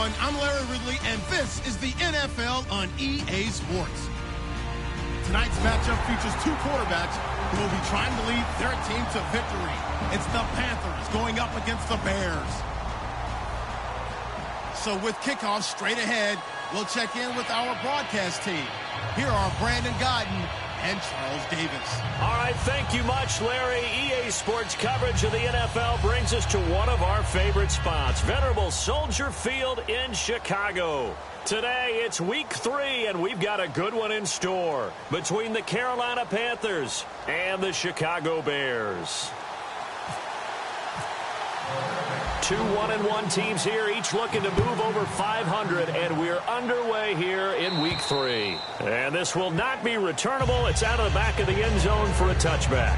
everyone. I'm Larry Ridley, and this is the NFL on EA Sports. Tonight's matchup features two quarterbacks who will be trying to lead their team to victory. It's the Panthers going up against the Bears. So with kickoff straight ahead, we'll check in with our broadcast team. Here are Brandon Guyton and Charles Davis. All right, thank you much, Larry. EA Sports coverage of the NFL brings us to one of our favorite spots, venerable Soldier Field in Chicago. Today, it's week 3, and we've got a good one in store between the Carolina Panthers and the Chicago Bears. Two 1-1 teams here, each looking to move over 500, and we're underway here in week 3. And this will not be returnable. It's out of the back of the end zone for a touchback.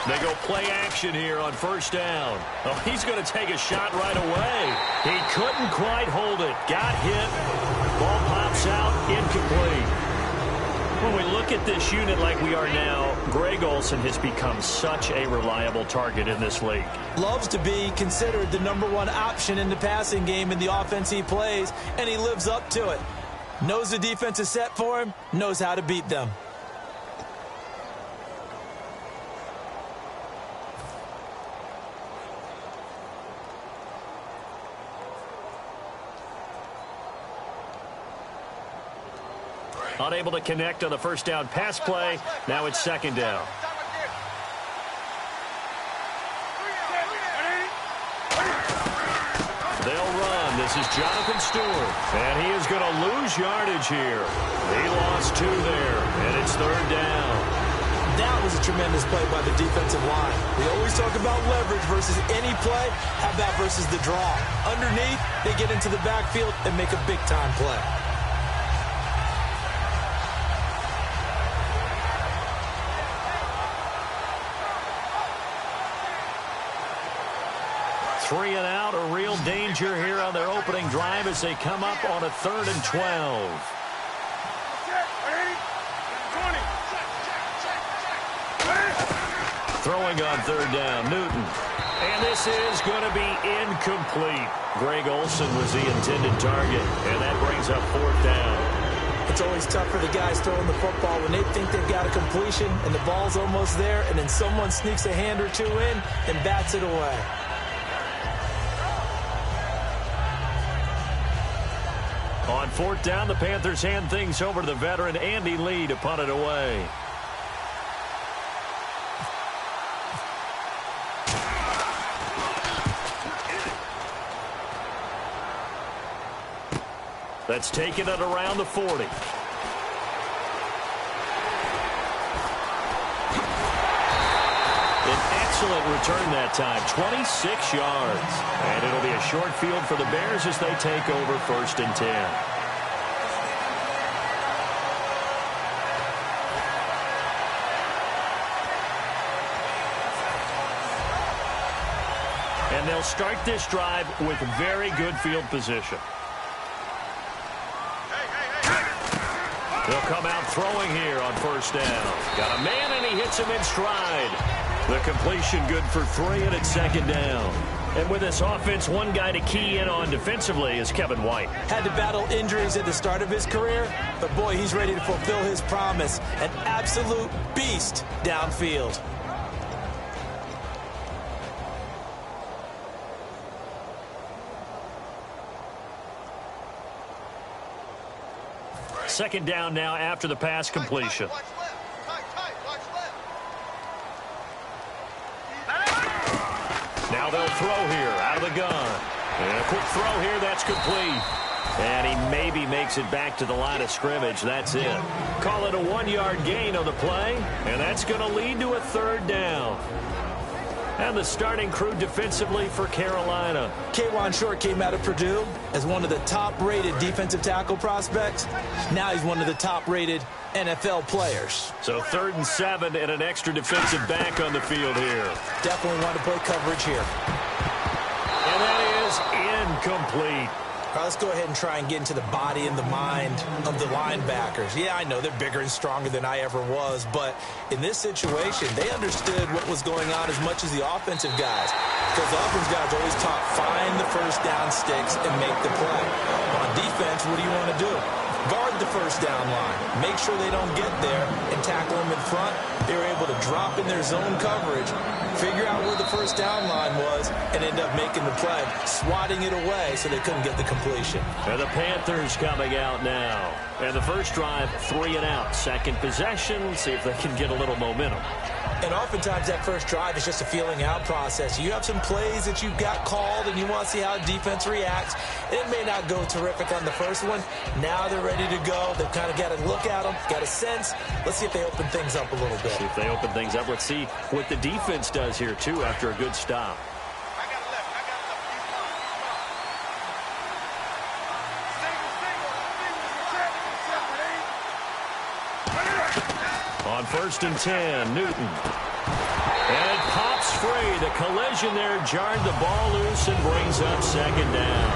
They go play action here on first down. Oh, he's going to take a shot right away. He couldn't quite hold it. Got hit. Ball pops out. Incomplete. When we look at this unit like we are now, Greg Olsen has become such a reliable target in this league. Loves to be considered the #1 option in the passing game in the offense he plays, and he lives up to it. Knows the defense is set for him, knows how to beat them. Unable to connect on the first down pass play. Now it's second down. They'll run. This is Jonathan Stewart. And he is going to lose yardage here. He lost 2 there. And it's third down. That was a tremendous play by the defensive line. We always talk about leverage versus any play. How about versus the draw? Underneath, they get into the backfield and make a big-time play. Three and out, a real danger here on their opening drive as they come up on a 3rd and 12. Throwing on third down, Newton. And this is going to be incomplete. Greg Olsen was the intended target, and that brings up 4th down. It's always tough for the guys throwing the football when they think they've got a completion and the ball's almost there, and then someone sneaks a hand or two in and bats it away. On 4th down, the Panthers hand things over to the veteran Andy Lee to punt it away. That's taken at around the 40. An excellent return that time, 26 yards. And it'll be a short field for the Bears as they take over 1st and 10. And they'll start this drive with very good field position. He'll come out throwing here on first down. Got a man, and he hits him in stride. The completion good for 3, and it's 2nd down. And with this offense, one guy to key in on defensively is Kevin White. Had to battle injuries at the start of his career, but boy, he's ready to fulfill his promise. An absolute beast downfield. Second down now after the pass completion. Now they'll throw here out of the gun. And a quick throw here, that's complete. And he maybe makes it back to the line of scrimmage. That's it. Call it a 1-yard gain on the play, and that's going to lead to a third down. And the starting crew defensively for Carolina. K'Wan Short came out of Purdue as one of the top-rated defensive tackle prospects. Now he's one of the top-rated NFL players. So 3rd and 7 and an extra defensive back on the field here. Definitely want to play coverage here. And that is incomplete. All right, let's go ahead and try and get into the body and the mind of the linebackers. Yeah, I know they're bigger and stronger than I ever was, but in this situation, they understood what was going on as much as the offensive guys. Because the offensive guys always taught, find the first down sticks and make the play. On defense, what do you want to do? Guard the first down line. Make sure they don't get there and tackle them in front. They were able to drop in their zone coverage, figure out where the first down line was, and end up making the play, swatting it away so they couldn't get the completion. And the Panthers coming out now. And the first drive, 3 and out. Second possession, see if they can get a little momentum. And oftentimes that first drive is just a feeling out process. You have some plays that you've got called and you want to see how defense reacts. It may not go terrific on the first one. Now they're ready to go. They've kind of got to look at them, got a sense. Let's see if they open things up a little bit. See if they open things up. Let's see what the defense does here, too, after a good stop. On 1st and 10, Newton. And it pops free. The collision there jarred the ball loose and brings up 2nd down.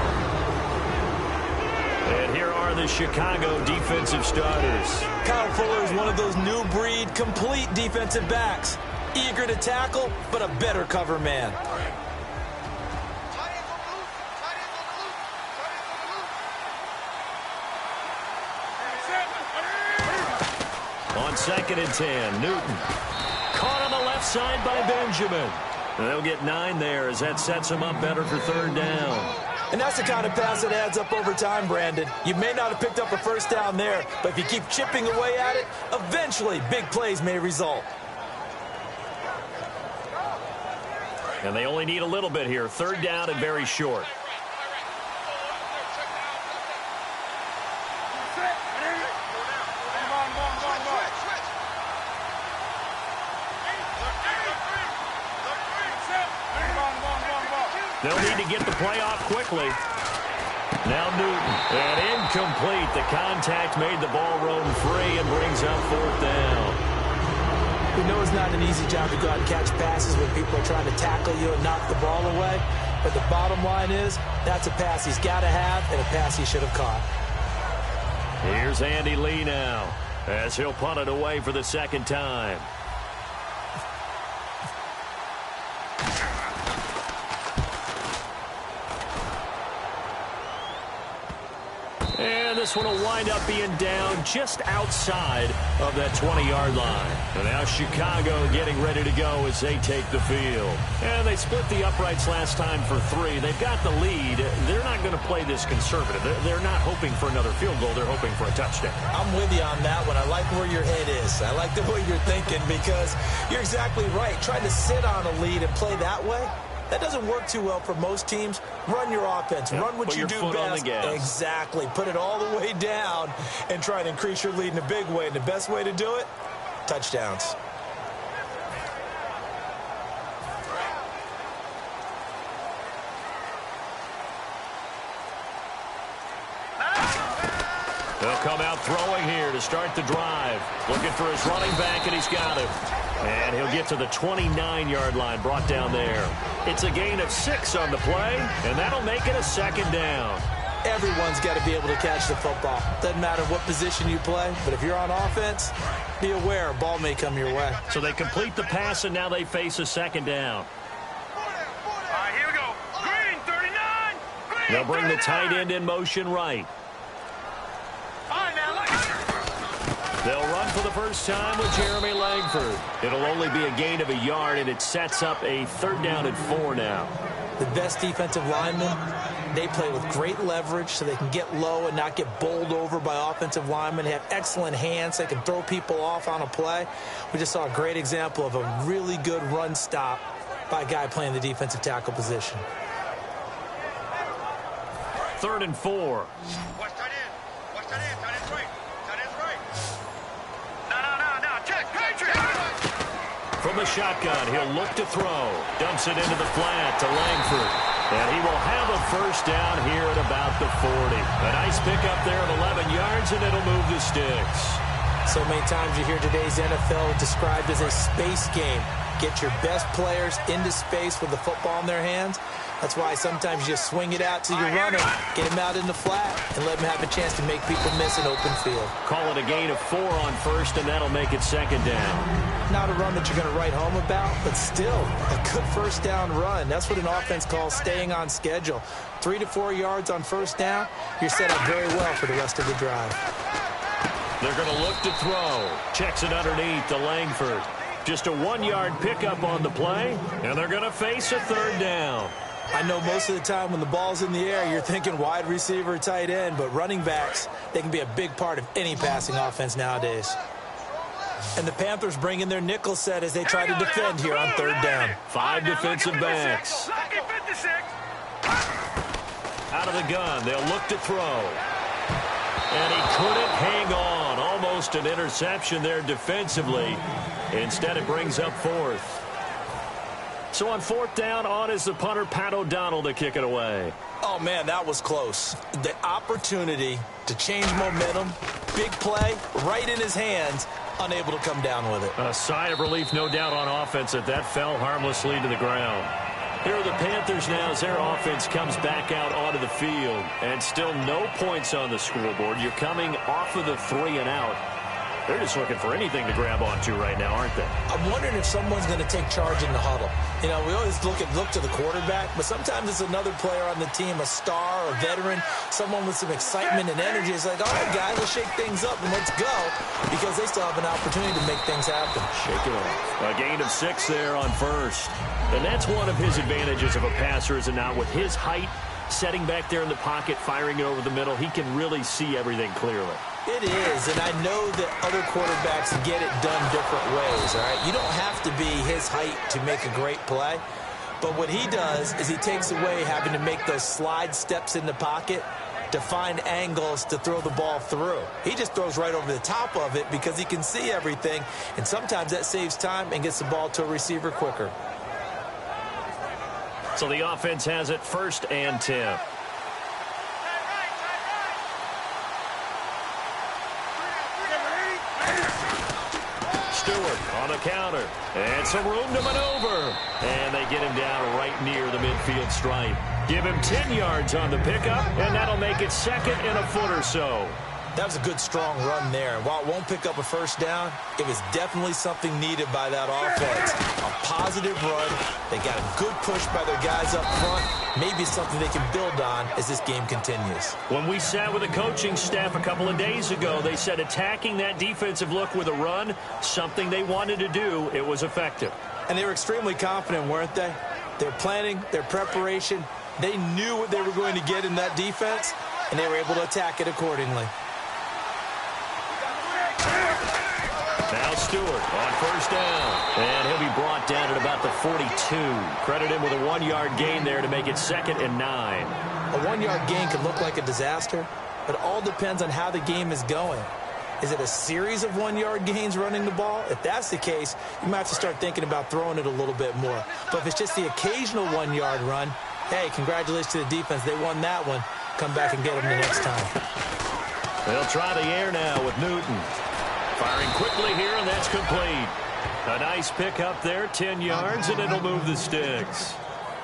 And here are the Chicago defensive starters. Kyle Fuller is one of those new breed, complete defensive backs. Eager to tackle, but a better cover man. On 2nd and 10, Newton. Caught on the left side by Benjamin. And they'll get 9 there as that sets them up better for 3rd down. And that's the kind of pass that adds up over time, Brandon. You may not have picked up a first down there, but if you keep chipping away at it, eventually big plays may result. And they only need a little bit here. 3rd down and very short. They'll need to get the play off quickly. Now Newton. And incomplete. The contact made the ball roam free and brings up 4th down. We know it's not an easy job to go out and catch passes when people are trying to tackle you and knock the ball away. But the bottom line is, that's a pass he's got to have and a pass he should have caught. Here's Andy Lee now as he'll punt it away for the 2nd time. And this one will wind up being down just outside of that 20-yard line. And now Chicago getting ready to go as they take the field. And they split the uprights last time for 3. They've got the lead. They're not going to play this conservative. They're not hoping for another field goal. They're hoping for a touchdown. I'm with you on that one. I like where your head is. I like the way you're thinking because you're exactly right. Trying to sit on a lead and play that way, that doesn't work too well for most teams. Run your offense. Run what you do best. Exactly. Put it all the way down and try to increase your lead in a big way. And the best way to do it, touchdowns. They'll come out throwing here to start the drive. Looking for his running back, and he's got him. And he'll get to the 29-yard line, brought down there. It's a gain of 6 on the play, and that'll make it a 2nd down. Everyone's got to be able to catch the football. Doesn't matter what position you play, but if you're on offense, be aware a ball may come your way. So they complete the pass, and now they face a 2nd down. All right, here we go. Green, 39. Green, They'll bring 39. the tight end in motion right. They'll run for the first time with Jeremy Langford. It'll only be a gain of a yard, and it sets up a 3rd down and 4 now. The best defensive linemen, they play with great leverage so they can get low and not get bowled over by offensive linemen. They have excellent hands. They can throw people off on a play. We just saw a great example of a really good run stop by a guy playing the defensive tackle position. 3rd and 4. Watch tight end. Watch tight end. Tight end's right. Tight end's right. No. Check. From the shotgun, he'll look to throw. Dumps it into the flat to Langford. And he will have a first down here at about the 40. A nice pickup there of 11 yards, and it'll move the sticks. So many times you hear today's NFL described as a space game. Get your best players into space with the football in their hands. That's why sometimes you just swing it out to your runner, get him out in the flat, and let him have a chance to make people miss an open field. Call it a gain of 4 on first, and that'll make it 2nd down. Not a run that you're going to write home about, but still a good first down run. That's what an offense calls staying on schedule. 3 to 4 yards on first down, you're set up very well for the rest of the drive. They're going to look to throw. Checks it underneath to Langford. Just a 1-yard pickup on the play, and they're going to face a 3rd down. I know most of the time when the ball's in the air, you're thinking wide receiver, tight end, but running backs, they can be a big part of any passing offense nowadays. And the Panthers bring in their nickel set as they try to defend here on 3rd down. 5 defensive backs. Lucky 56. Out of the gun, they'll look to throw. And he couldn't hang on. Almost an interception there defensively. Instead, it brings up 4th. So on 4th down, on is the punter, Pat O'Donnell, to kick it away. Oh, man, that was close. The opportunity to change momentum, big play, right in his hands, unable to come down with it. A sigh of relief, no doubt, on offense that fell harmlessly to the ground. Here are the Panthers now as their offense comes back out onto the field. And still no points on the scoreboard. You're coming off of the 3 and out. They're just looking for anything to grab onto right now, aren't they? I'm wondering if someone's going to take charge in the huddle. You know, we always look to the quarterback, but sometimes it's another player on the team, a star, a veteran, someone with some excitement and energy. It's like, all right, guys, let's shake things up and let's go, because they still have an opportunity to make things happen. Shake it up. A gain of 6 there on first. And that's one of his advantages of a passer, is it not? With his height, setting back there in the pocket, firing it over the middle, he can really see everything clearly. It is, and I know that other quarterbacks get it done different ways, all right? You don't have to be his height to make a great play, but what he does is he takes away having to make those slide steps in the pocket to find angles to throw the ball through. He just throws right over the top of it because he can see everything, and sometimes that saves time and gets the ball to a receiver quicker. So the offense has it 1st and 10. Stewart on the counter. And some room to maneuver. And they get him down right near the midfield stripe. Give him 10 yards on the pickup, and that'll make it 2nd and a foot or so. That was a good, strong run there. And while it won't pick up a first down, it was definitely something needed by that offense. A positive run. They got a good push by their guys up front. Maybe something they can build on as this game continues. When we sat with the coaching staff a couple of days ago, they said attacking that defensive look with a run, something they wanted to do. It was effective. And they were extremely confident, weren't they? Their planning, their preparation, they knew what they were going to get in that defense, and they were able to attack it accordingly. Now Stewart on 1st down. And he'll be brought down at about the 42. Credit him with a 1-yard gain there to make it 2nd and 9. A 1-yard gain can look like a disaster, but it all depends on how the game is going. Is it a series of 1-yard gains running the ball? If that's the case, you might have to start thinking about throwing it a little bit more. But if it's just the occasional 1-yard run, hey, congratulations to the defense. They won that one. Come back and get them the next time. They'll try the air now with Newton. Firing quickly here, and that's complete. A nice pickup there, 10 yards, and it'll move the sticks.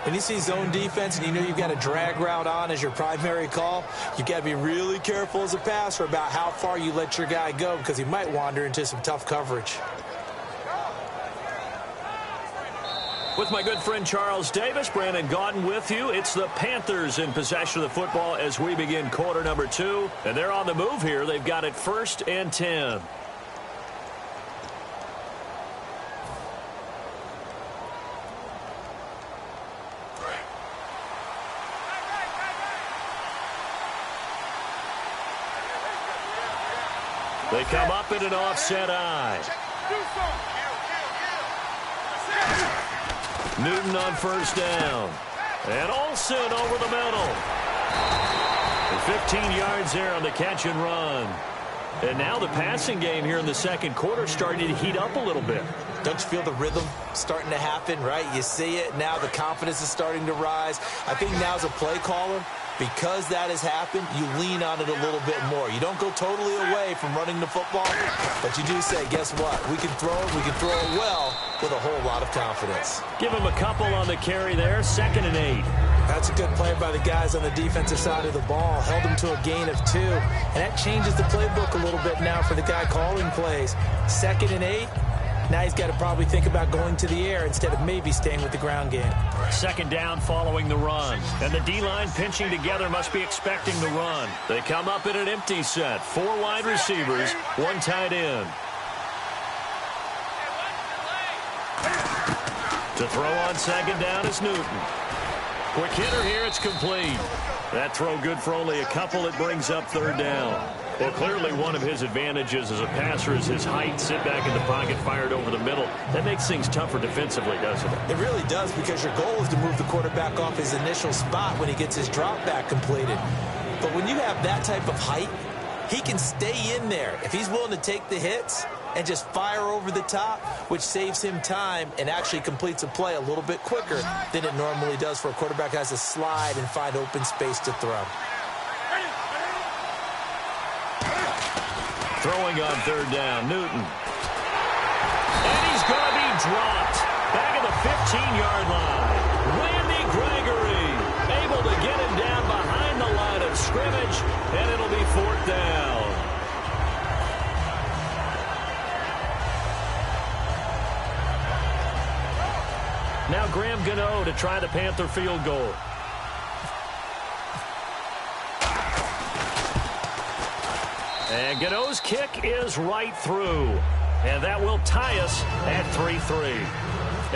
When you see zone defense and you know you've got a drag route on as your primary call, you've got to be really careful as a passer about how far you let your guy go, because he might wander into some tough coverage. With my good friend Charles Davis, Brandon Gaudin with you. It's the Panthers in possession of the football as we begin quarter number 2. And they're on the move here. They've got it 1st and 10. They come up in an offset eye. Newton on 1st down. And Olsen over the middle. And 15 yards there on the catch and run. And now the passing game here in the second quarter starting to heat up a little bit. Don't you feel the rhythm starting to happen, right? You see it. Now the confidence is starting to rise. I think now as a play caller, because that has happened, you lean on it a little bit more. You don't go totally away from running the football, but you do say, guess what? We can throw it. We can throw it well with a whole lot of confidence. Give him a couple on the carry there. 2nd and 8. That's a good play by the guys on the defensive side of the ball. Held them to a gain of 2. And that changes the playbook a little bit now for the guy calling plays. 2nd and 8. Now he's got to probably think about going to the air instead of maybe staying with the ground game. 2nd down following the run. And the D-line pinching together must be expecting the run. They come up in an empty set. 4 wide receivers, 1 tight end. To throw on 2nd down is Newton. Quick hitter here, it's complete. That throw good for only a couple. It brings up 3rd down. Well, clearly one of his advantages as a passer is his height. Sit back in the pocket, fired over the middle. That makes things tougher defensively, doesn't it? It really does, because your goal is to move the quarterback off his initial spot when he gets his drop back completed. But when you have that type of height, he can stay in there if he's willing to take the hits and just fire over the top, which saves him time and actually completes a play a little bit quicker than it normally does for a quarterback who has to slide and find open space to throw. Throwing on 3rd down, Newton. And he's going to be dropped. Back at the 15-yard line. Randy Gregory able to get him down behind the line of scrimmage, and it'll be 4th down. Now Graham Gano to try the Panther field goal. And Gano's kick is right through. And that will tie us at 3-3.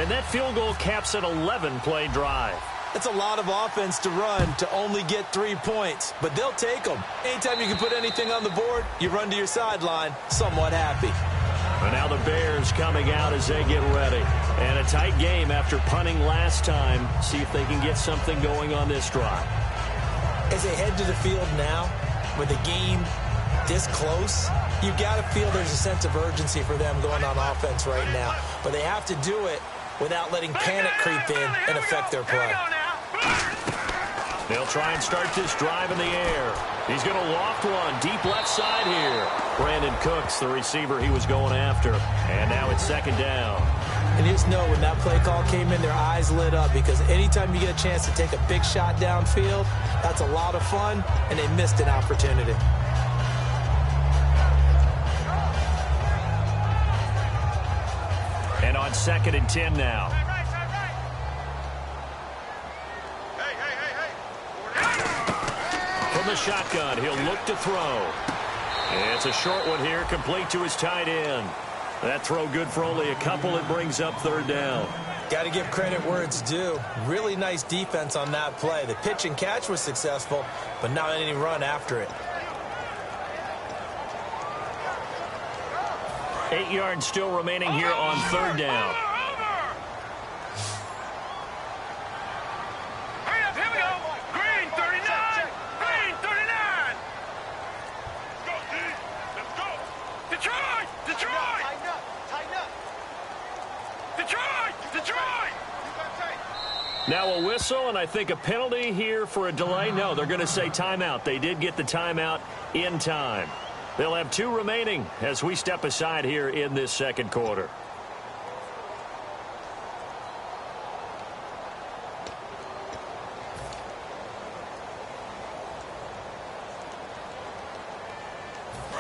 And that field goal caps an 11-play drive. It's a lot of offense to run to only get 3 points, but they'll take them. Anytime you can put anything on the board, you run to your sideline somewhat happy. And now the Bears coming out as they get ready. And a tight game after punting last time. See if they can get something going on this drive. As they head to the field now, with the game this close, you got to feel there's a sense of urgency for them going on offense right now. But they have to do it without letting panic creep in and affect their play. They'll try and start this drive in the air. He's going to loft one deep left side here. Brandon Cooks, the receiver he was going after. And now it's 2nd down. And you just know when that play call came in, their eyes lit up, because anytime you get a chance to take a big shot downfield, that's a lot of fun, and they missed an opportunity. And on 2nd and 10 now. From the shotgun, he'll look to throw. It's a short one here, complete to his tight end. That throw good for only a couple. It brings up 3rd down. Got to give credit where it's due. Really nice defense on that play. The pitch and catch was successful, but not any run after it. 8 yards still remaining here on 3rd down. Hurry up, here we go. Green 39. Green 39. Go, D. Let's go. Detroit. Detroit. Tighten up. Tighten up. Detroit. Detroit. Now a whistle, and I think a penalty here for a delay. No, they're going to say timeout. They did get the timeout in time. They'll have 2 remaining as we step aside here in this second quarter.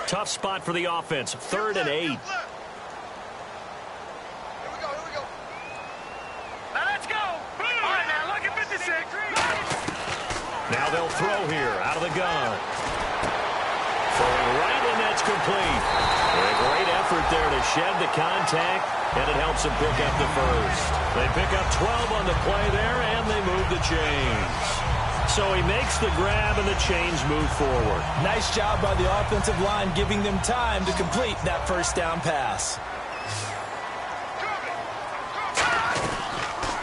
Tough spot for the offense. 3rd and 8. Here we go. Now let's go. All right, now look at 56. Now they'll throw here out of the gun. Throwing right, and that's complete. A great effort there to shed the contact, and it helps them pick up the first. They pick up 12 on the play there, and they move the chains. So he makes the grab, and the chains move forward. Nice job by the offensive line giving them time to complete that first down pass.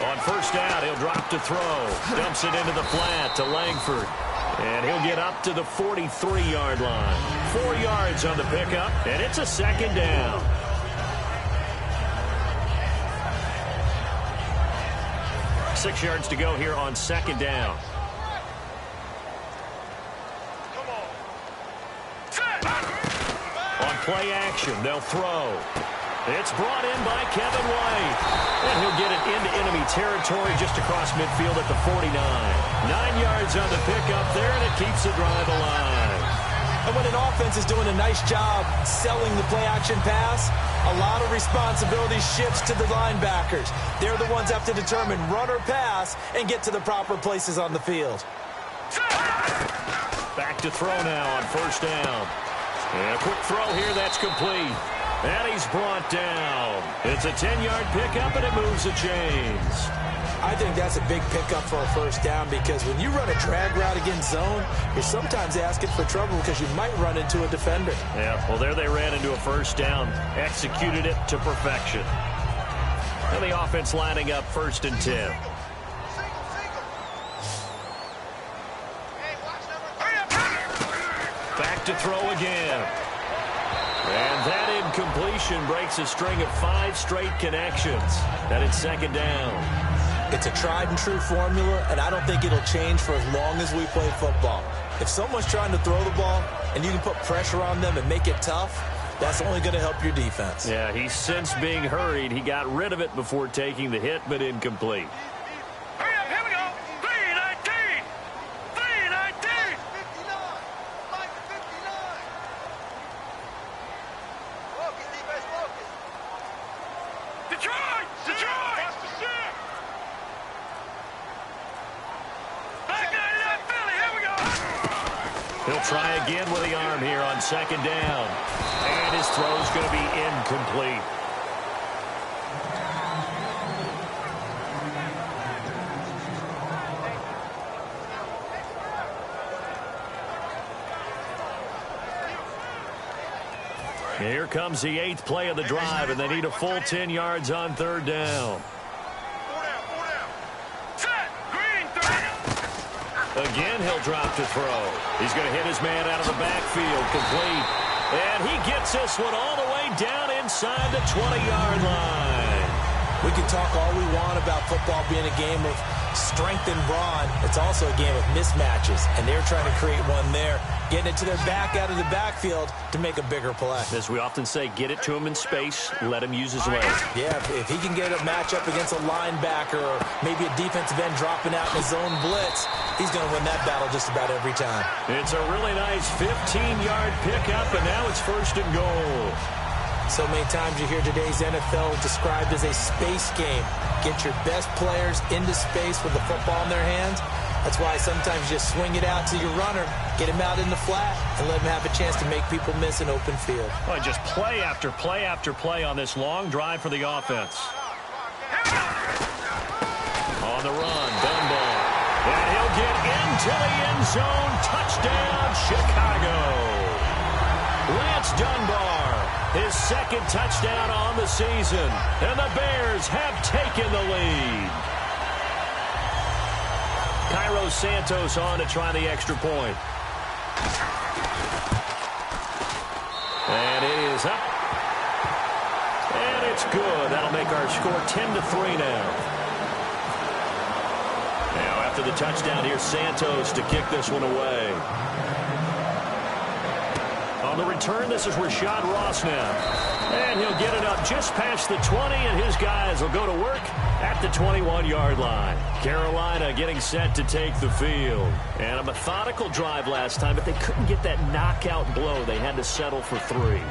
On 1st down, he'll drop to throw. Dumps it into the flat to Langford. And he'll get up to the 43-yard line. 4 yards on the pickup, and it's a second down. Six yards to go here on second down. On play action, they'll throw. It's brought in by Kevin White. And he'll get it into enemy territory just across midfield at the 49. 9 yards on the pickup there, and it keeps the drive alive. And when an offense is doing a nice job selling the play-action pass, a lot of responsibility shifts to the linebackers. They're the ones that have to determine run or pass and get to the proper places on the field. Back to throw now on first down. And a quick throw here, that's complete. And he's brought down. It's a 10-yard pickup, and it moves the chains. I think that's a big pickup for a first down because when you run a drag route against zone, you're sometimes asking for trouble because you might run into a defender. Yeah, well, there they ran into a first down. Executed it to perfection. And the offense lining up 1st and 10. Back to throw again. And that incompletion breaks a string of 5 straight connections. That is second down. It's a tried and true formula, and I don't think it'll change for as long as we play football. If someone's trying to throw the ball and you can put pressure on them and make it tough, that's only going to help your defense. Yeah, he's since being hurried. He got rid of it before taking the hit, but incomplete. He'll try again with the arm here on second down. And his throw's going to be incomplete. Here comes the 8th play of the drive, and they need a full 10 yards on third down. Again, he'll drop to throw. He's going to hit his man out of the backfield, complete. And he gets this one all the way down inside the 20-yard line. We can talk all we want about football being a game of strength and brawn. It's also a game of mismatches, and they're trying to create one there, getting it to their back out of the backfield to make a bigger play. As we often say, get it to him in space, let him use his legs. Yeah, if he can get a matchup against a linebacker or maybe a defensive end dropping out in a zone blitz, he's going to win that battle just about every time. It's a really nice 15-yard pickup, and now it's 1st and goal. So many times you hear today's NFL described as a space game. Get your best players into space with the football in their hands. That's why sometimes you just swing it out to your runner, get him out in the flat, and let him have a chance to make people miss an open field. Well, just play after play after play on this long drive for the offense. On the run, Dunbar. And he'll get into the end zone. Touchdown, Chicago. Lance Dunbar, his 2nd touchdown on the season. And the Bears have taken the lead. Cairo Santos on to try the extra point. And it is up. And it's good. That'll make our score 10-3 now. Now after the touchdown, here's Santos to kick this one away. On the return, this is Rashad Ross now. And he'll get it up just past the 20, and his guys will go to work at the 21-yard line. Carolina getting set to take the field. And a methodical drive last time, but they couldn't get that knockout blow. They had to settle for 3.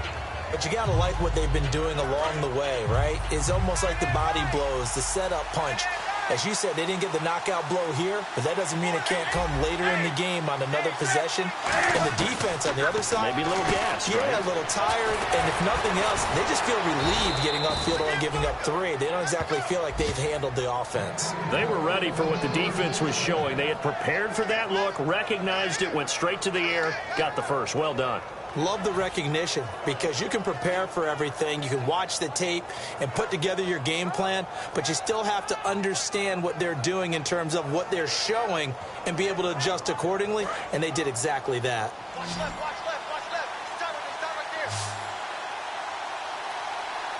But you got to like what they've been doing along the way, right? It's almost like the body blows, the setup punch. As you said, they didn't get the knockout blow here, but that doesn't mean it can't come later in the game on another possession. And the defense on the other side, maybe a little gas, yeah, right? A little tired. And if nothing else, they just feel relieved getting upfield and giving up 3. They don't exactly feel like they've handled the offense. They were ready for what the defense was showing. They had prepared for that look, recognized it, went straight to the air, got the first. Well done. Love the recognition, because you can prepare for everything. You can watch the tape and put together your game plan, but you still have to understand what they're doing in terms of what they're showing and be able to adjust accordingly, and they did exactly that. Watch left, watch left, watch left. Stop right there.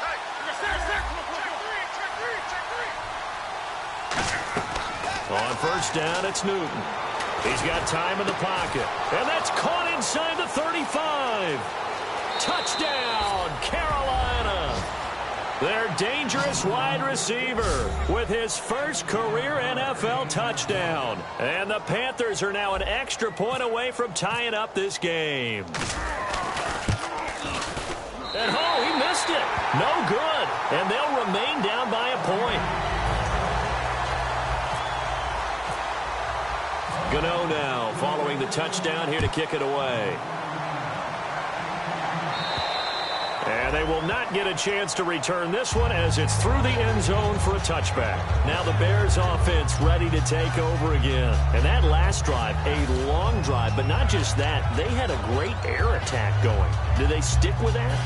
Hey, check three. On first down, it's Newton. He's got time in the pocket, and that's caught inside the 35. Touchdown, Carolina. Their dangerous wide receiver with his first career NFL touchdown. And the Panthers are now an extra point away from tying up this game. And he missed it. No good. And they'll remain down by a point. Gano now following the touchdown here to kick it away. And they will not get a chance to return this one as it's through the end zone for a touchback. Now the Bears offense ready to take over again. And that last drive, a long drive, but not just that. They had a great air attack going. Do they stick with that?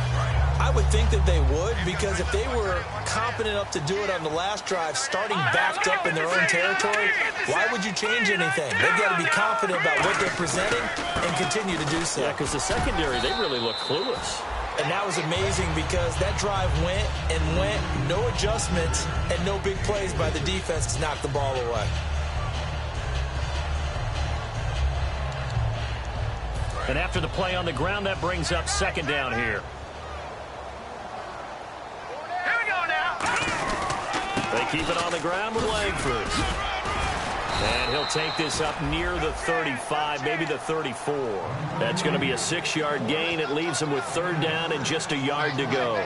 I would think that they would, because if they were competent enough to do it on the last drive, starting backed up in their own territory, why would you change anything? They've got to be confident about what they're presenting and continue to do so. Yeah, because the secondary, they really look clueless. And that was amazing, because that drive went and went, no adjustments and no big plays by the defense to knock the ball away. And after the play on the ground, that brings up second down here. They keep it on the ground with Langford. And he'll take this up near the 35, maybe the 34. That's going to be a 6-yard gain. It leaves him with third down and just a yard to go.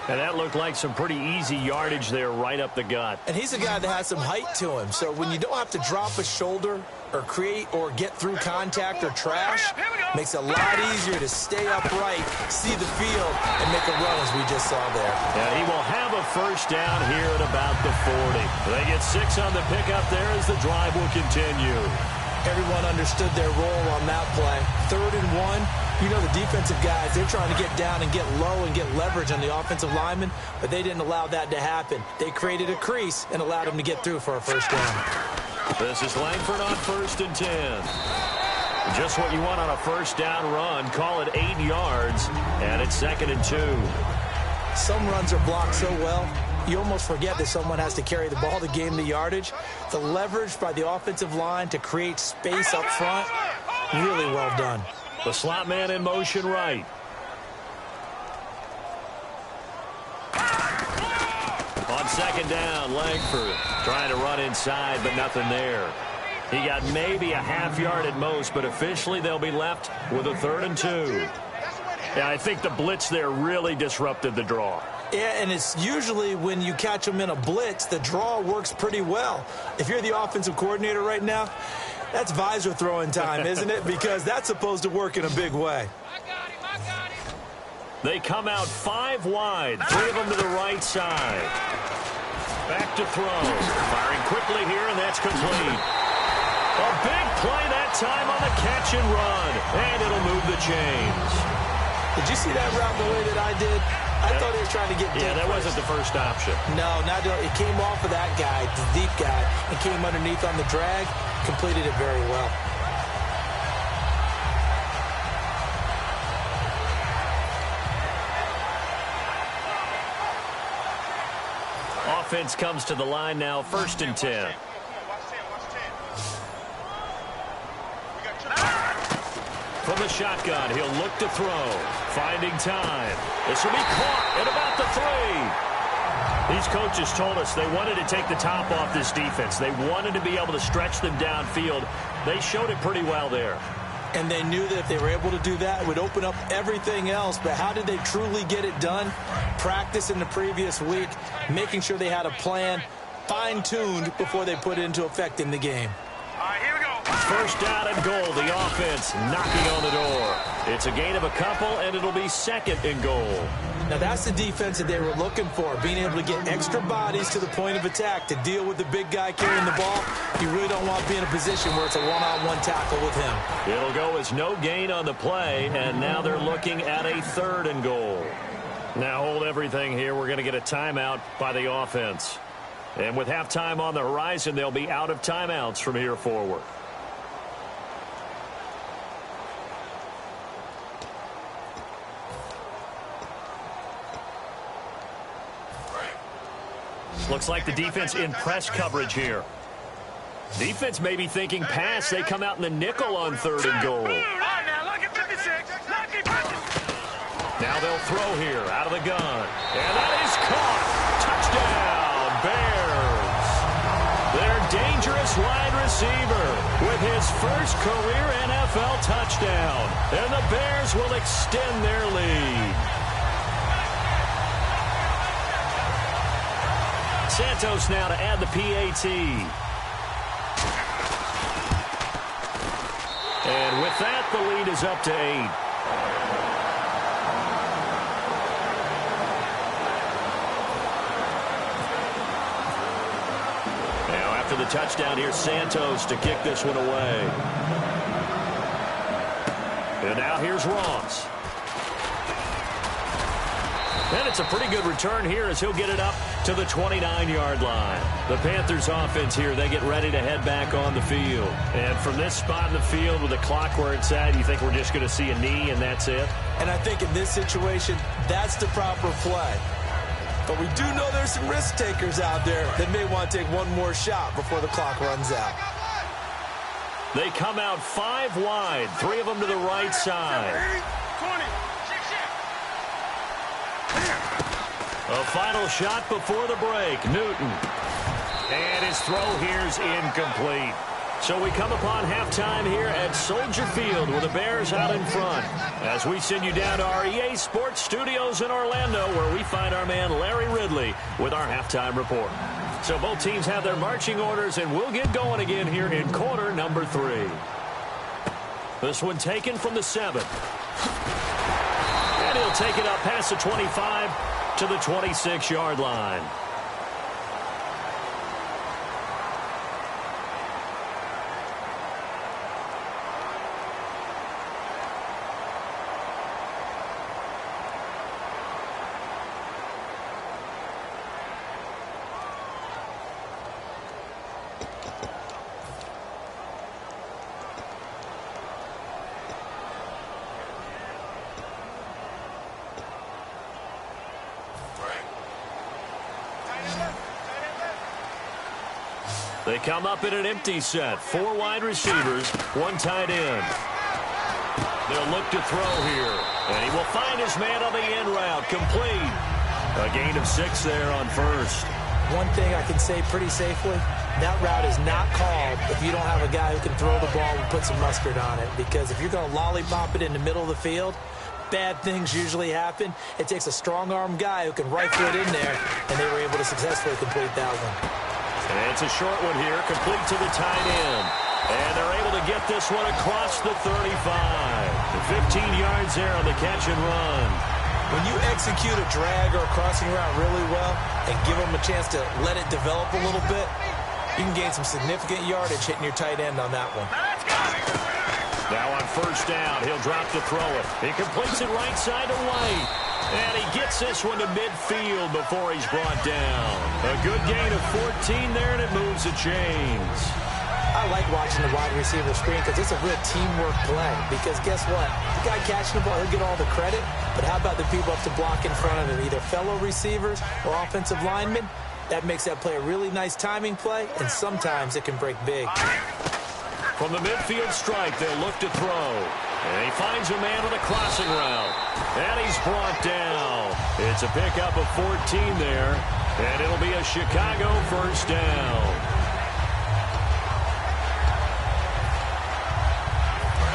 And that looked like some pretty easy yardage there right up the gut. And he's a guy that has some height to him. So when you don't have to drop a shoulder or create or get through contact or trash, makes it a lot easier to stay upright, see the field, and make a run as we just saw there. And he will have a first down here at about the 40. They get 6 on the pickup there as the drive will continue. Everyone understood their role on that play. 3rd and 1. You know the defensive guys, they're trying to get down and get low and get leverage on the offensive lineman, but they didn't allow that to happen. They created a crease and allowed him to get through for a first down. This is Langford on 1st and 10. Just what you want on a first down run. Call it 8 yards, and it's 2nd and 2. Some runs are blocked so well, you almost forget that someone has to carry the ball to gain the yardage. The leverage by the offensive line to create space up front, really well done. The slot man in motion right. On 2nd down, Langford trying to run inside, but nothing there. He got maybe a half yard at most, but officially they'll be left with a 3rd and 2. Yeah, I think the blitz there really disrupted the draw. Yeah, and it's usually when you catch them in a blitz, the draw works pretty well. If you're the offensive coordinator right now, that's visor throwing time, isn't it? Because that's supposed to work in a big way. They come out 5 wide, 3 of them to the right side. Back to throw. Firing quickly here, and that's complete. A big play that time on the catch and run, and it'll move the chains. Did you see that route the way that I did? I thought he was trying to get deep. Yeah, that wasn't the first option. No, not it came off of that guy, the deep guy, and came underneath on the drag, completed it very well. Offense comes to the line now, 1st and 10. From the shotgun, he'll look to throw. Finding time. This will be caught at about the 3. These coaches told us they wanted to take the top off this defense. They wanted to be able to stretch them downfield. They showed it pretty well there. And they knew that if they were able to do that, it would open up everything else. But how did they truly get it done? Practice in the previous week, making sure they had a plan, fine-tuned before they put it into effect in the game. All right, here we go. first down and goal. The offense knocking on the door. It's a gain of a couple, and it'll be second and goal. Now, that's the defense that they were looking for, being able to get extra bodies to the point of attack to deal with the big guy carrying the ball. You really don't want to be in a position where it's a one-on-one tackle with him. It'll go as no gain on the play, and now they're looking at a third and goal. Now hold everything here. We're going to get a timeout by the offense. And with halftime on the horizon, they'll be out of timeouts from here forward. Looks like the defense in press coverage here. Defense may be thinking pass. They come out in the nickel on third and goal. Now they'll throw here out of the gun. And that is caught. Touchdown, Bears. Their dangerous wide receiver with his first career NFL touchdown. And the Bears will extend their lead. Santos now to add the PAT. And with that, the lead is up to 8. Now after the touchdown, here's Santos to kick this one away. And now here's Ross. And it's a pretty good return here as he'll get it up to the 29-yard line. The Panthers offense here, they get ready to head back on the field. And from this spot in the field with the clock where it's at, you think we're just going to see a knee and that's it? And I think in this situation, that's the proper play. But we do know there's some risk takers out there that may want to take one more shot before the clock runs out. They come out 5 wide, 3 of them to the right side. 20. A final shot before the break. Newton. And his throw here's incomplete. So we come upon halftime here at Soldier Field with the Bears out in front. As we send you down to our EA Sports Studios in Orlando, where we find our man Larry Ridley with our halftime report. So both teams have their marching orders, and we'll get going again here in quarter number 3. This one taken from the 7. And he'll take it up past the 25 to the 26-yard line. They come up in an empty set. 4 wide receivers, 1 tight end. They'll look to throw here. And he will find his man on the end route. Complete. A gain of 6 there on first. One thing I can say pretty safely, that route is not called if you don't have a guy who can throw the ball and put some mustard on it. Because if you're going to lollipop it in the middle of the field, bad things usually happen. It takes a strong-arm guy who can rifle it in there, and they were able to successfully complete that one. And it's a short one here, complete to the tight end. And they're able to get this one across the 35. 15 yards there on the catch and run. When you execute a drag or a crossing route really well and give them a chance to let it develop a little bit, you can gain some significant yardage hitting your tight end on that one. Now on first down, he'll drop to throw it. He completes it right side to White. And he gets this one to midfield before he's brought down. A good gain of 14 there, and it moves the chains. I like watching the wide receiver screen because it's a real teamwork play. Because guess what? The guy catching the ball, he'll get all the credit. But how about the people up to block in front of him, either fellow receivers or offensive linemen? That makes that play a really nice timing play, and sometimes it can break big. From the midfield strike, they'll look to throw. And he finds a man on a crossing route. And he's brought down. It's a pickup of 14 there. And it'll be a Chicago first down.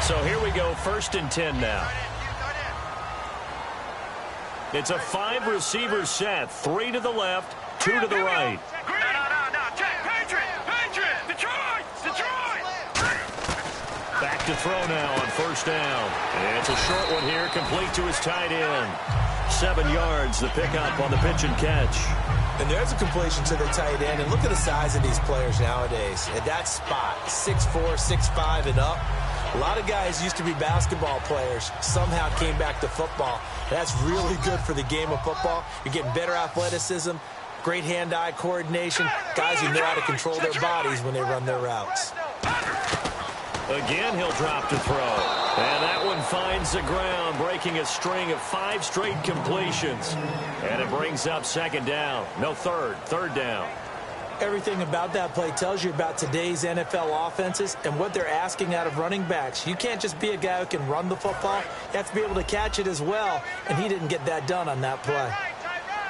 So here we go, 1st and 10 now. It's a 5-receiver set. 3 to the left, 2 to the right. No. Patriot! Detroit! to throw now on first down. And it's a short one here, complete to his tight end. 7 yards, the pickup on the pitch and catch. And there's a completion to the tight end. And look at the size of these players nowadays. At that spot, 6'4", 6'5", and up. A lot of guys used to be basketball players, somehow came back to football. That's really good for the game of football. You're getting better athleticism, great hand-eye coordination, guys who know how to control their bodies when they run their routes. Again, he'll drop to throw. And that one finds the ground, breaking a string of 5 straight completions. And it brings up second down. No, third down. Everything about that play tells you about today's NFL offenses and what they're asking out of running backs. You can't just be a guy who can run the football. You have to be able to catch it as well, and he didn't get that done on that play.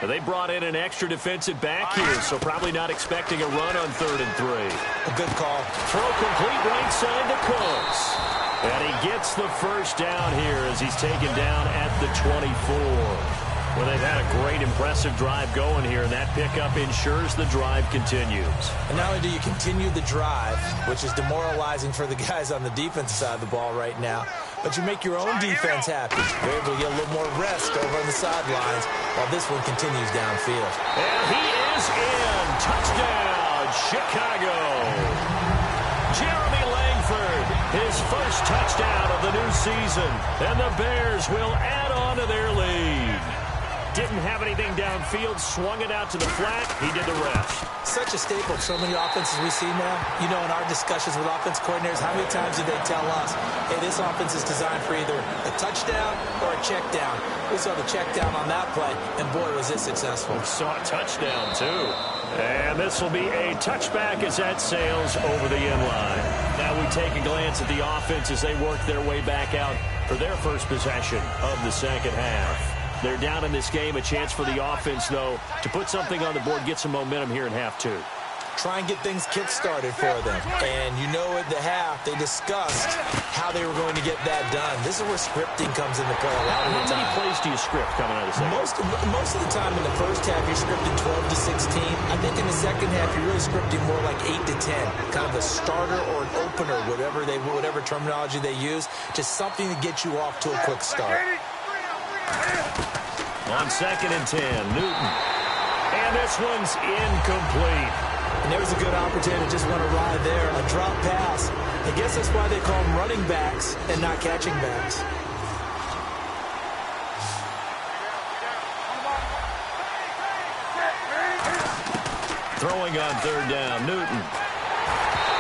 They brought in an extra defensive back here, so probably not expecting a run on 3rd and 3. A good call. Throw complete right side to Cooks. And he gets the first down here as he's taken down at the 24. Well, they've had a great, impressive drive going here, and that pickup ensures the drive continues. And not only do you continue the drive, which is demoralizing for the guys on the defensive side of the ball right now, but you make your own defense happy. You're able to get a little more rest over on the sidelines while this one continues downfield. And he is in. Touchdown, Chicago. Jeremy Langford, his first touchdown of the new season. And the Bears will add on to their lead. Didn't have anything downfield, swung it out to the flat. He did the rest. Such a staple of so many offenses we see now. You know, in our discussions with offense coordinators, how many times do they tell us, hey, this offense is designed for either a touchdown or a check down. We saw the check down on that play, and boy, was it successful. We saw a touchdown, too. And this will be a touchback as that sails over the end line. Now we take a glance at the offense as they work their way back out for their first possession of the second half. They're down in this game. A chance for the offense, though, to put something on the board, get some momentum here in half 2. Try and get things kick-started for them. And you know at the half, they discussed how they were going to get that done. This is where scripting comes into play a lot of the time. How many plays do you script coming out of the second? Most of the time in the first half, you're scripting 12 to 16. I think in the second half, you're really scripting more like 8 to 10. Kind of a starter or an opener, whatever terminology they use. Just something to get you off to a quick start. On 2nd and 10, Newton. And this one's incomplete. And there was a good opportunity to just run a ride there, a drop pass. I guess that's why they call them running backs and not catching backs. Throwing on 3rd down, Newton.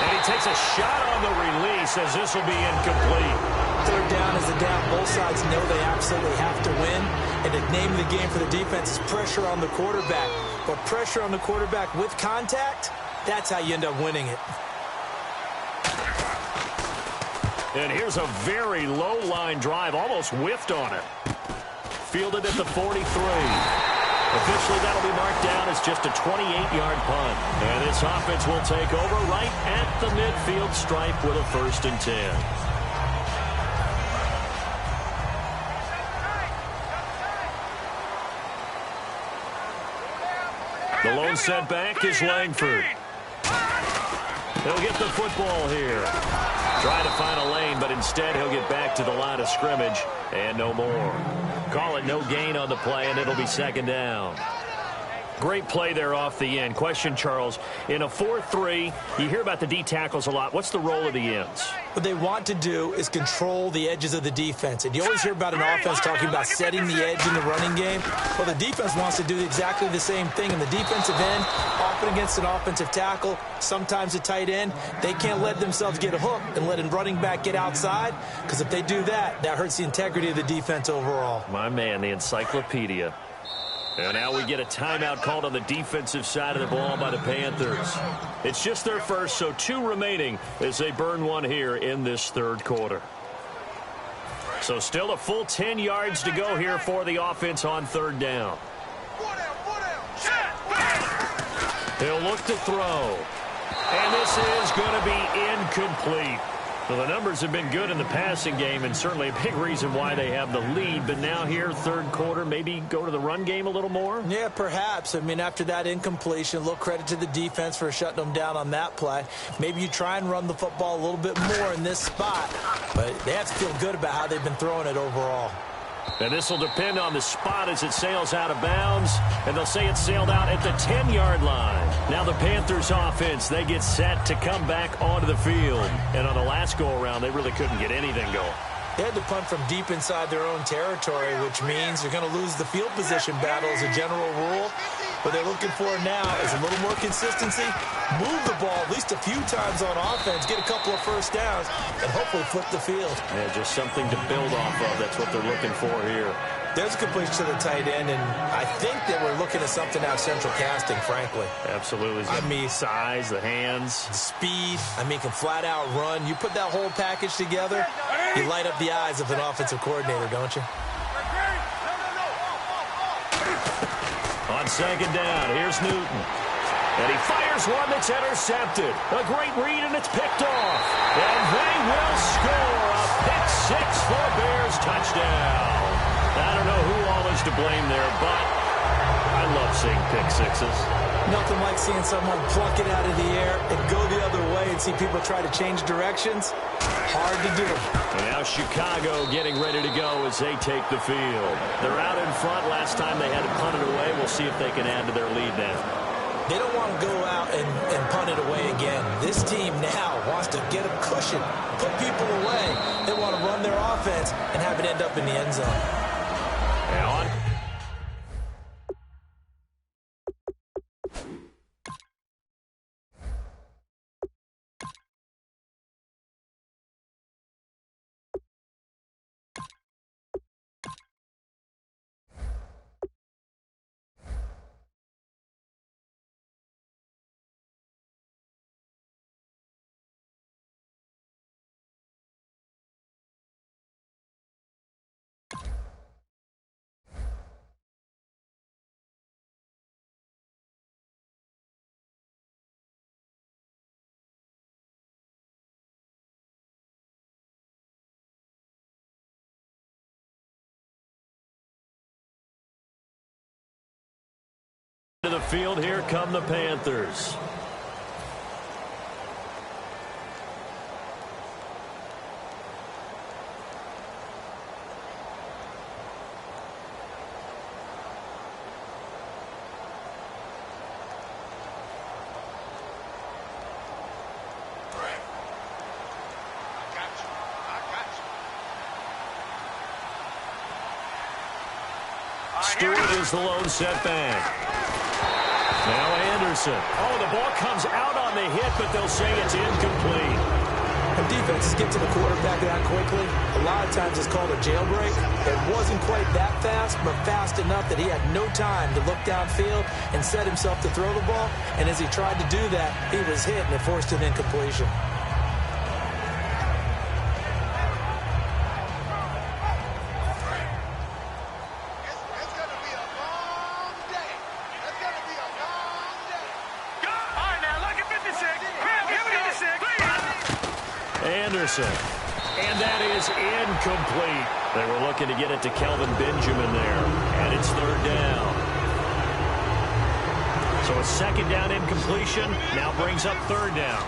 And he takes a shot on the release as this will be incomplete. 3rd down is a down. Both sides know they absolutely have to win. And the name of the game for the defense is pressure on the quarterback. But pressure on the quarterback with contact, that's how you end up winning it. And here's a very low-line drive, almost whiffed on it. Fielded at the 43. Officially, that'll be marked down as just a 28-yard punt. And this offense will take over right at the midfield stripe with a 1st and 10. The lone setback is Langford. He'll get the football here. Try to find a lane, but instead he'll get back to the line of scrimmage and no more. Call it no gain on the play, and it'll be 2nd down. Great play there off the end. Question, Charles, in a 4-3, you hear about the D tackles a lot. What's the role of the ends? What they want to do is control the edges of the defense. And you always hear about an offense talking about setting the edge in the running game. Well, the defense wants to do exactly the same thing. In the defensive end, often against an offensive tackle, sometimes a tight end, they can't let themselves get hooked and let a running back get outside, because if they do that, that hurts the integrity of the defense overall. My man, the encyclopedia. And now we get a timeout called on the defensive side of the ball by the Panthers. It's just their first, so 2 remaining as they burn one here in this 3rd quarter. So still a full 10 yards to go here for the offense on 3rd down. He'll look to throw. And this is going to be incomplete. Well, the numbers have been good in the passing game, and certainly a big reason why they have the lead. But now here, third quarter, maybe go to the run game a little more? Yeah, perhaps. I mean, after that incompletion, a little credit to the defense for shutting them down on that play. Maybe you try and run the football a little bit more in this spot. But they have to feel good about how they've been throwing it overall. And this will depend on the spot as it sails out of bounds. And they'll say it sailed out at the 10-yard line. Now the Panthers offense, they get set to come back onto the field. And on the last go-around, they really couldn't get anything going. They had to punt from deep inside their own territory, which means you're going to lose the field position battle as a general rule. What they're looking for now is a little more consistency, move the ball at least a few times on offense, get a couple of first downs, and hopefully flip the field. Yeah, just something to build off of. That's what they're looking for here. There's a completion to the tight end, and I think that we're looking at something out of central casting, frankly. Absolutely. I mean, size, the hands. The speed. I mean, can flat out run. You put that whole package together, you light up the eyes of an offensive coordinator, don't you? On second down, here's Newton. And he fires one that's intercepted. A great read, and it's picked off. And they will score a pick six for Bears touchdown. I don't know who all is to blame there, but I love seeing pick sixes. Nothing like seeing someone pluck it out of the air and go the other way and see people try to change directions. Hard to do. And now Chicago getting ready to go as they take the field. They're out in front. Last time they had to punt it away. We'll see if they can add to their lead now. They don't want to go out and punt it away again. This team now wants to get a cushion, put people away. They want to run their offense and have it end up in the end zone. And on. To the field, here come the Panthers. Stewart is the lone setback. Now Anderson. Oh, the ball comes out on the hit, but they'll say it's incomplete. When defenses get to the quarterback that quickly, a lot of times it's called a jailbreak. It wasn't quite that fast, but fast enough that he had no time to look downfield and set himself to throw the ball. And as he tried to do that, he was hit and it forced an incompletion. And that is incomplete. They were looking to get it to Kelvin Benjamin there. And it's third down. So a second down incompletion now brings up third down.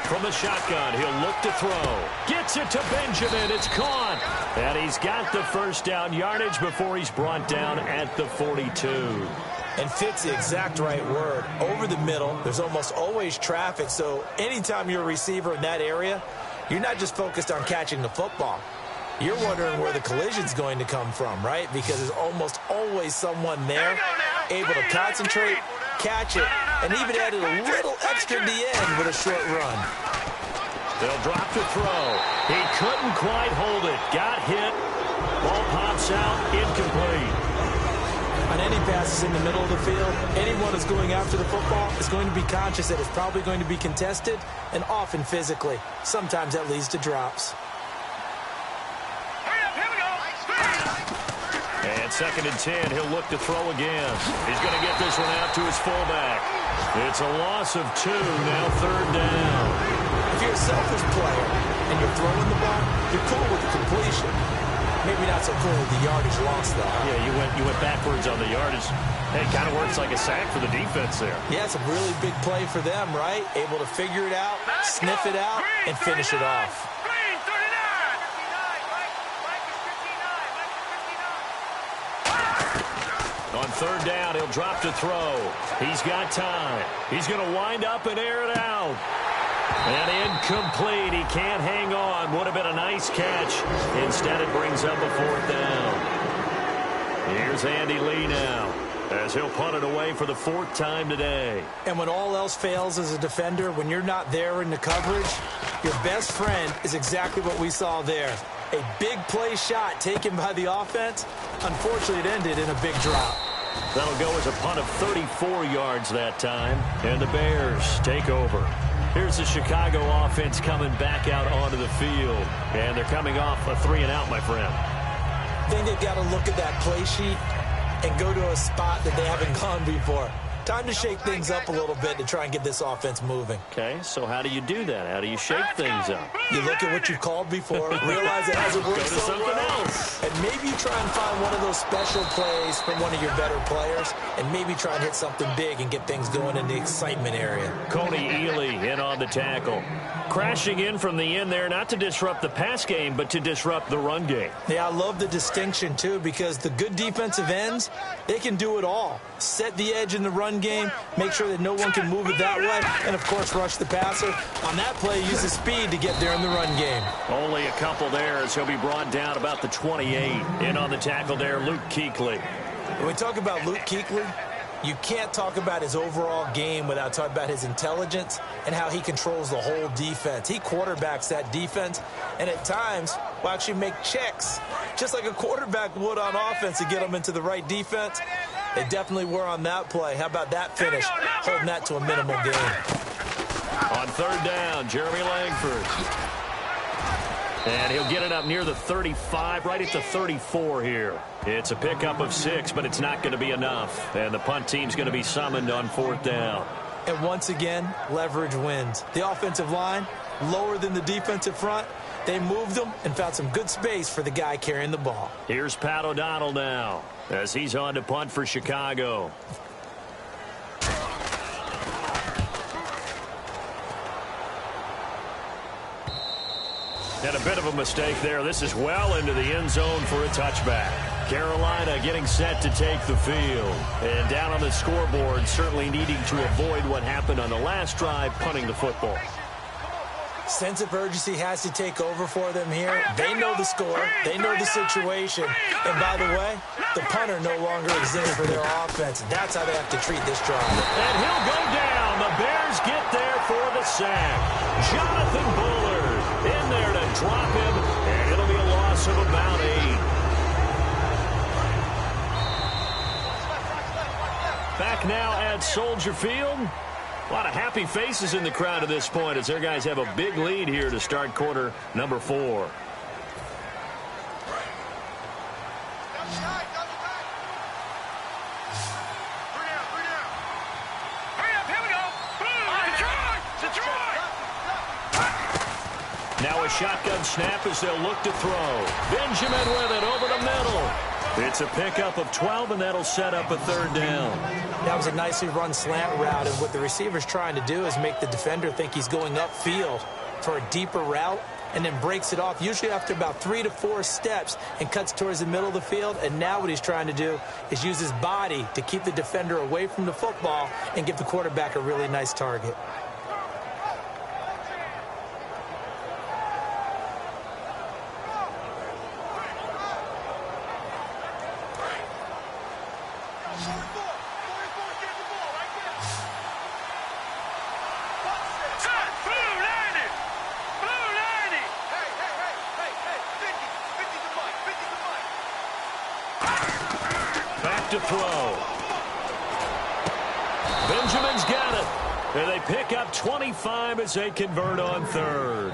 From the shotgun, he'll look to throw. Gets it to Benjamin. It's caught. And he's got the first down yardage before he's brought down at the 42. And fit's the exact right word. Over the middle, there's almost always traffic, so anytime you're a receiver in that area, you're not just focused on catching the football. You're wondering where the collision's going to come from, right? Because there's almost always someone there able to concentrate, catch it, and even add a little extra at the end with a short run. They'll drop to throw. He couldn't quite hold it. Got hit. Ball pops out. Incomplete. On any passes in the middle of the field, anyone who's going after the football is going to be conscious that it's probably going to be contested and often physically. Sometimes that leads to drops. And 2nd and 10. He'll look to throw again. He's going to get this one out to his fullback. It's a loss of 2, now 3rd down. If you're a selfish player and you're throwing the ball, you're cool with the completion. Maybe not so cool with the yardage loss, though. Yeah, you went backwards on the yardage. Hey, kind of works like a sack for the defense there. Yeah, it's a really big play for them, right? Able to figure it out, sniff it out, and finish it off. On 3rd down, he'll drop to throw. He's got time. He's going to wind up and air it out. And incomplete. He can't hang on. Would have been a nice catch. Instead, it brings up a 4th down. Here's Andy Lee now, as he'll punt it away for the 4th time today. And when all else fails as a defender, when you're not there in the coverage, your best friend is exactly what we saw there. A big play shot taken by the offense. Unfortunately, it ended in a big drop. That'll go as a punt of 34 yards that time. And the Bears take over. Here's the Chicago offense coming back out onto the field. And they're coming off a 3-and-out, my friend. I think they've got to look at that play sheet and go to a spot that they haven't gone before. Time to shake things up a little bit to try and get this offense moving. Okay, so how do you do that? How do you shake things up? You look at what you've called before, realize it hasn't worked Go to so something well, else. and maybe you try and find one of those special plays from one of your better players, and maybe try and hit something big and get things going in the excitement area. Coney Ely in on the tackle. Crashing in from the end there, not to disrupt the pass game, but to disrupt the run game. Yeah, I love the distinction, too, because the good defensive ends, they can do it all. Set the edge in the run game, make sure that no one can move it that way, and, of course, rush the passer. On that play, use the speed to get there in the run game. Only a couple there as he'll be brought down about the 28. In on the tackle there, Luke Kuechly. When we talk about Luke Kuechly, you can't talk about his overall game without talking about his intelligence and how he controls the whole defense. He quarterbacks that defense, and at times will actually make checks, just like a quarterback would on offense to get them into the right defense. They definitely were on that play. How about that finish, holding that to a minimal gain. On 3rd down, Jeremy Langford. And he'll get it up near the 35, right at the 34 here. It's a pickup of 6, but it's not going to be enough. And the punt team's going to be summoned on 4th down. And once again, leverage wins. The offensive line, lower than the defensive front. They moved them and found some good space for the guy carrying the ball. Here's Pat O'Donnell now, as he's on to punt for Chicago. And a bit of a mistake there. This is well into the end zone for a touchback. Carolina getting set to take the field. And down on the scoreboard, certainly needing to avoid what happened on the last drive, punting the football. Sense of urgency has to take over for them here. They know the score. They know the situation. And by the way, the punter no longer exists for their offense. That's how they have to treat this drive. And he'll go down. The Bears get there for the sack. Jonathan Bullard in there to drop him, and it'll be a loss of about 8. Back now at Soldier Field. A lot of happy faces in the crowd at this point as their guys have a big lead here to start quarter number 4. Now a shotgun snap as they'll look to throw. Benjamin with it over the middle. It's a pickup of 12, and that'll set up a 3rd down. That was a nicely run slant route, and what the receiver's trying to do is make the defender think he's going upfield for a deeper route, and then breaks it off, usually after about 3 to 4 steps, and cuts towards the middle of the field. And now what he's trying to do is use his body to keep the defender away from the football and give the quarterback a really nice target. To throw. Benjamin's got it. And they pick up 25 as they convert on third.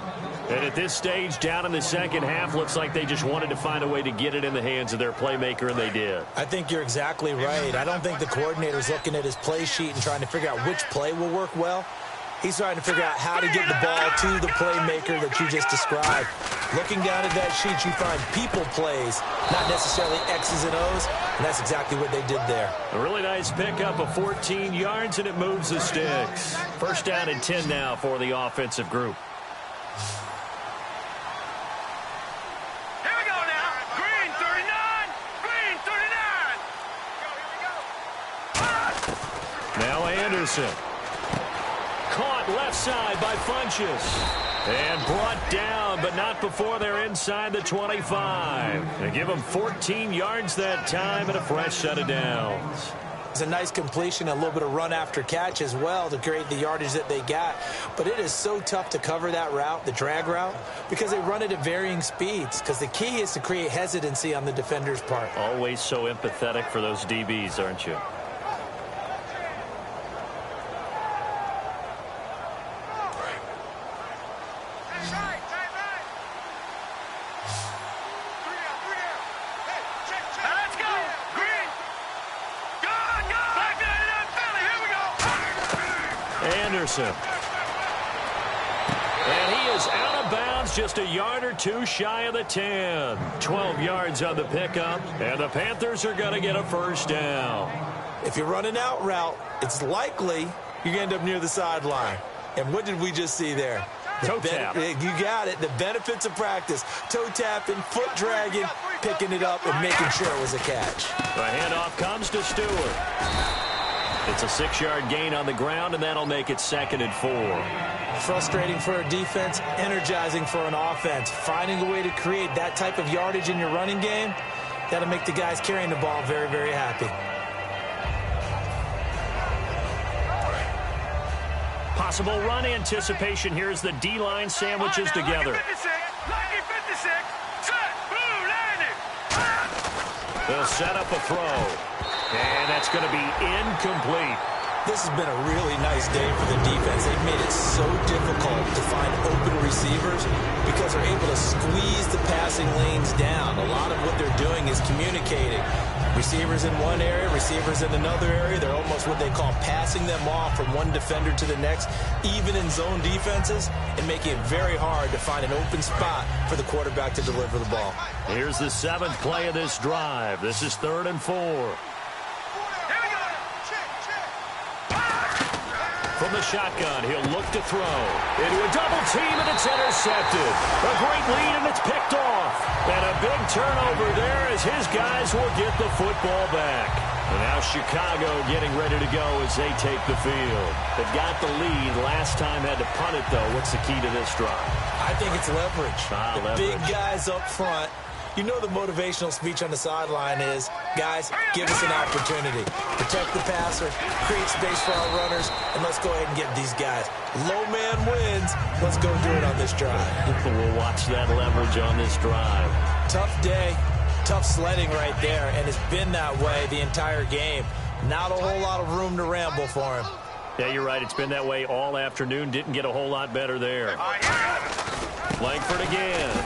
And at this stage, down in the second half, looks like they just wanted to find a way to get it in the hands of their playmaker, and they did. I think you're exactly right. I don't think the coordinator's looking at his play sheet and trying to figure out which play will work well. He's trying to figure out how to get the ball to the playmaker that you just described. Looking down at that sheet, you find people plays, not necessarily X's and O's, and that's exactly what they did there. A really nice pickup of 14 yards, and it moves the sticks. First down and 10 now for the offensive group. Here we go now. Green 39. Green 39. Now Anderson. Caught left side by Funchess. And brought down, but not before they're inside the 25. They give them 14 yards that time and a fresh set of downs. It's a nice completion, a little bit of run after catch as well to create the yardage that they got. But it is so tough to cover that route, the drag route, because they run it at varying speeds. Because the key is to create hesitancy on the defender's part. Always so empathetic for those DBs, aren't you? Anderson. And he is out of bounds just a yard or two shy of the 10. 12 yards on the pickup, and the Panthers are going to get a first down. If you're running out route, it's likely you're going to end up near the sideline. And what did we just see there? Toe tap. You got it. The benefits of practice. Toe tapping, foot dragging, picking it up, and making sure it was a catch. The handoff comes to Stewart. It's a 6-yard gain on the ground, and that'll make it 2nd and 4. Frustrating for a defense, energizing for an offense. Finding a way to create that type of yardage in your running game, that'll make the guys carrying the ball very, very happy. Possible run anticipation. Here's the D-line sandwiches together. They'll set up a throw. And that's going to be incomplete. This has been a really nice day for the defense. They've made it so difficult to find open receivers because they're able to squeeze the passing lanes down. A lot of what they're doing is communicating. Receivers in one area, receivers in another area. They're almost what they call passing them off from one defender to the next, even in zone defenses, and making it very hard to find an open spot for the quarterback to deliver the ball. Here's the 7th play of this drive. This is 3rd and 4. From the shotgun, he'll look to throw. Into a double team, and it's intercepted. A great lead, and it's picked off. And a big turnover there as his guys will get the football back. And now Chicago getting ready to go as they take the field. They've got the lead. Last time had to punt it, though. What's the key to this drive? I think it's leverage. Leverage. Big guys up front. You know the motivational speech on the sideline is, guys, give us an opportunity. Protect the passer, create space for our runners, and let's go ahead and get these guys. Low man wins. Let's go do it on this drive. We'll watch that leverage on this drive. Tough day, tough sledding right there, and it's been that way the entire game. Not a whole lot of room to ramble for him. Yeah, you're right. It's been that way all afternoon. Didn't get a whole lot better there. Langford again.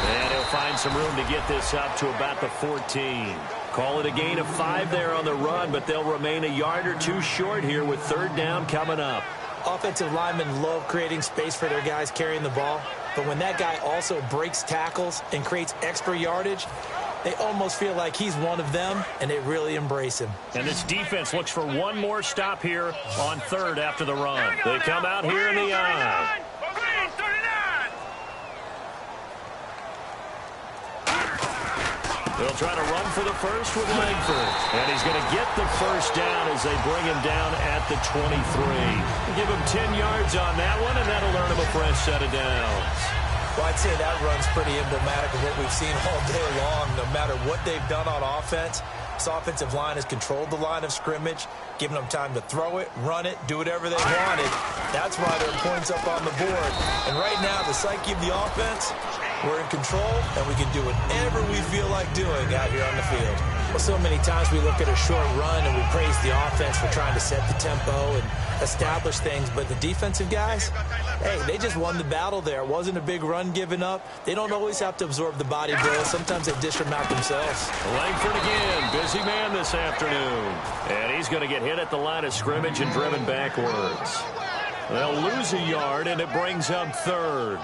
And he'll find some room to get this up to about the 14. Call it a gain of 5 there on the run, but they'll remain a yard or two short here with 3rd down coming up. Offensive linemen love creating space for their guys carrying the ball, but when that guy also breaks tackles and creates extra yardage, they almost feel like he's one of them, and they really embrace him. And this defense looks for one more stop here on 3rd after the run. They come out here in the eye. They'll try to run for the first with Langford. And he's going to get the first down as they bring him down at the 23. Give him 10 yards on that one, and that'll earn him a fresh set of downs. Well, I'd say that run's pretty emblematic of what we've seen all day long. No matter what they've done on offense, this offensive line has controlled the line of scrimmage, giving them time to throw it, run it, do whatever they wanted. That's why there are points up on the board. And right now, the psyche of the offense, we're in control, and we can do whatever we feel like doing out here on the field. Well, so many times we look at a short run and we praise the offense for trying to set the tempo and establish things, but the defensive guys, hey, they just won the battle there. It wasn't a big run given up. They don't always have to absorb the body blow. Sometimes they dish them out themselves. Langford again, busy man this afternoon. And he's going to get hit at the line of scrimmage and driven backwards. They'll lose a yard, and it brings up third.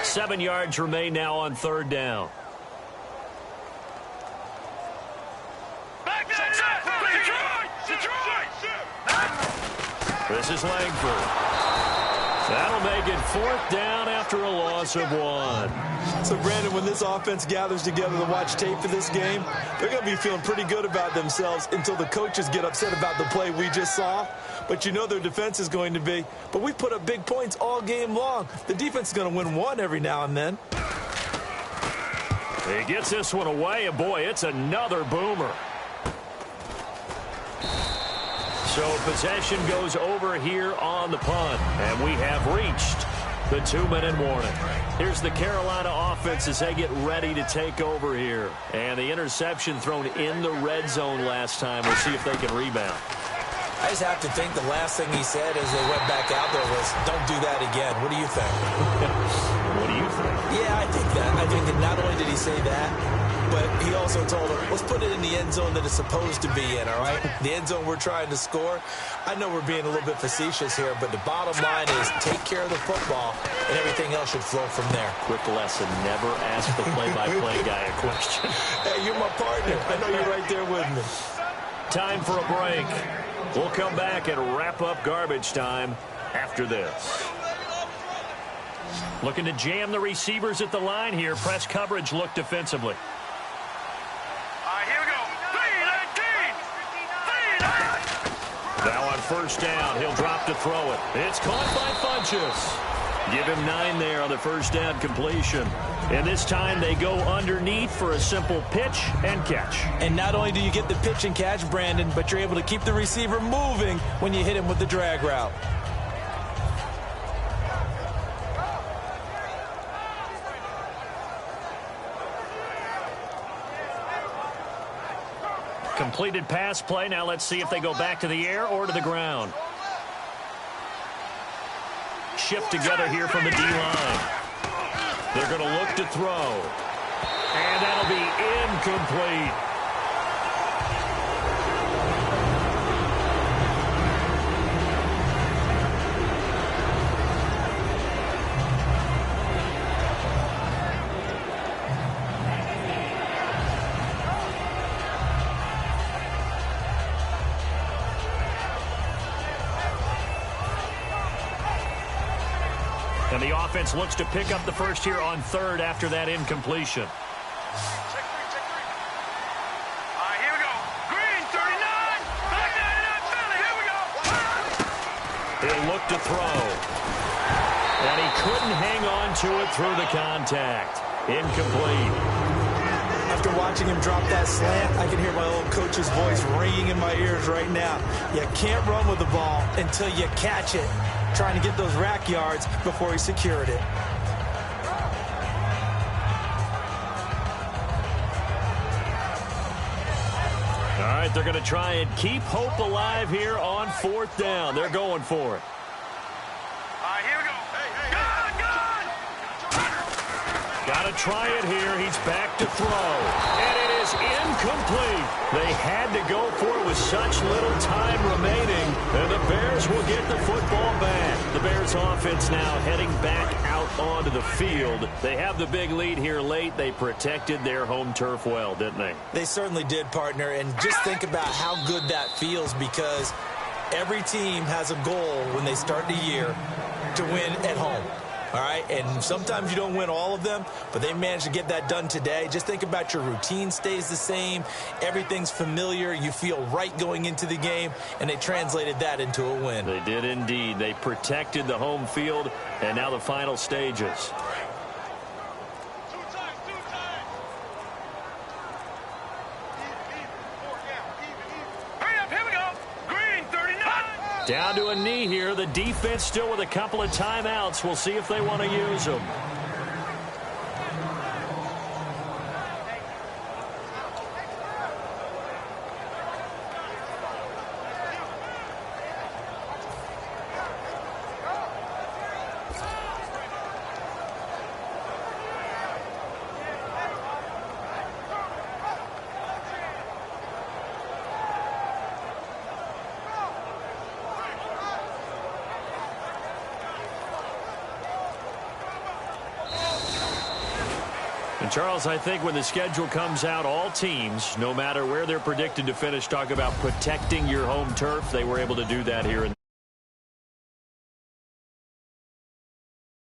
7 yards remain now on third down. This is Langford. That'll make it fourth down after a loss of 1. So, Brandon, when this offense gathers together to watch tape for this game, they're going to be feeling pretty good about themselves until the coaches get upset about the play we just saw. But you know their defense is going to be. But we put up big points all game long. The defense is going to win one every now and then. He gets this one away, and boy, it's another boomer. So possession goes over here on the punt, and we have reached the 2-minute warning. Here's the Carolina offense as they get ready to take over here. And the interception thrown in the red zone last time. We'll see if they can rebound. I just have to think the last thing he said as they went back out there was, don't do that again. What do you think? What do you think? Yeah, I think that. I think that not only did he say that, but he also told him, let's put it in the end zone that it's supposed to be in, all right? The end zone we're trying to score. I know we're being a little bit facetious here, but the bottom line is take care of the football, and everything else should flow from there. Quick lesson, never ask the play-by-play guy a question. Hey, you're my partner. I know you're right there with me. Time for a break. We'll come back and wrap up garbage time after this. Looking to jam the receivers at the line here. Press coverage look defensively. Here we go. 3-19. Now on first down, he'll drop to throw it. It's caught by Funchess. Give him 9 there on the first down completion. And this time they go underneath for a simple pitch and catch. And not only do you get the pitch and catch, Brandon, but you're able to keep the receiver moving when you hit him with the drag route. Completed pass play. Now let's see if they go back to the air or to the ground. Shift together here from the D-line. They're going to look to throw. And that'll be incomplete. And the offense looks to pick up the first here on third after that incompletion. Check three. Here we go. Green, 39. Back 99, Philly. Here we go. He'll look to throw. And he couldn't hang on to it through the contact. Incomplete. After watching him drop that slant, I can hear my old coach's voice ringing in my ears right now. You can't run with the ball until you catch it. Trying to get those rack yards before he secured it. All right, they're going to try and keep hope alive here on fourth down. They're going for it. Here we go. Got to try it here. He's back to throw. And it is incomplete. They had to go for it with such little time remaining. And the Bears will get the football back. The Bears offense now heading back out onto the field. They have the big lead here late. They protected their home turf well, didn't they? They certainly did, partner. And just think about how good that feels, because every team has a goal when they start the year to win at home. All right, and sometimes you don't win all of them, but they managed to get that done today. Just think about your routine stays the same. Everything's familiar. You feel right going into the game, and they translated that into a win. They did indeed. They protected the home field, and now the final stages. Down to a knee here. The defense still with a couple of timeouts. We'll see if they want to use them. And Charles, I think when the schedule comes out, all teams, no matter where they're predicted to finish, talk about protecting your home turf. They were able to do that here in